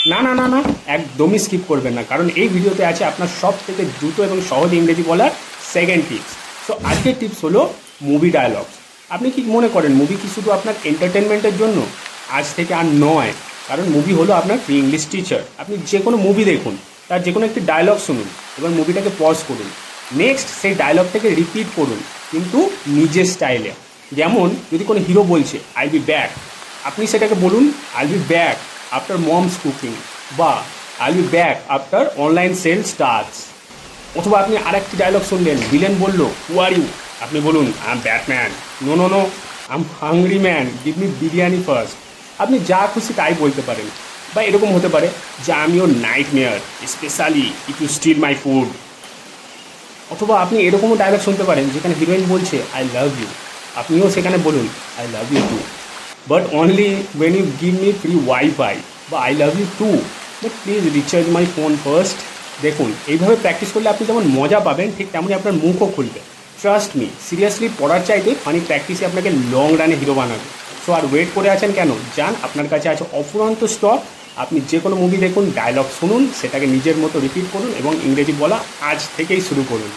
না না না না, একদমই স্কিপ করবেন না, কারণ এই ভিডিওতে আছে আপনার সব থেকে দ্রুত এবং সহজ ইংরেজি বলার সেকেন্ড টিপস। সো আজকের টিপস হলো মুভি ডায়লগ। আপনি কি মনে করেন মুভি কি শুধু আপনার এন্টারটেনমেন্টের জন্য? আজ থেকে আর নয়, কারণ মুভি হলো আপনার প্রি ইংলিশ টিচার। আপনি যে কোনো মুভি দেখুন, তার যে কোনো একটি ডায়লগ শুনুন, এবার মুভিটাকে পজ করুন, নেক্সট সেই ডায়লগটাকে রিপিট করুন, কিন্তু নিজের স্টাইলে। যেমন যদি কোনো হিরো বলছে আই বি ব্যাক, আপনি সেটাকে বলুন I be back after mom's cooking, বা I be back after online sale starts. অথবা আপনি আরেকটি ডায়লগ শুনলেন, ভিলেন বলল হু আর ইউ, আপনি বলুন I am Batman, no no no I am hungry man, give me biryani first. আপনি যা খুশি তাই বলতে পারেন। বা এরকম হতে পারে যে আমি ওর nightmare, specially if you steal my food. অথবা আপনি এরকমও ডায়লগ শুনতে পারেন যেখানে হিরোইন বলছে আই লাভ ইউ, আপনিও সেখানে বলুন I love you too, but only when you give me free wifi, বা I love you too, but please recharge my phone first. দেখুন, এইভাবে প্র্যাকটিস করলে আপনি যেমন মজা পাবেন, ঠিক তেমনই আপনার মুখও খুলবে। ট্রাস্ট মি, সিরিয়াসলি পড়ার চাইতে ফানি প্র্যাকটিসে আপনাকে লং রানে হিরো বানাবে। সো আর ওয়েট করে আছেন কেন, যান, আপনার কাছে আছে অফুরন্ত স্টক। আপনি যে কোনো মুভি দেখুন, ডায়লগ শুনুন, সেটাকে নিজের মতো রিপিট করুন এবং ইংরেজি বলা আজ থেকেই শুরু করুন।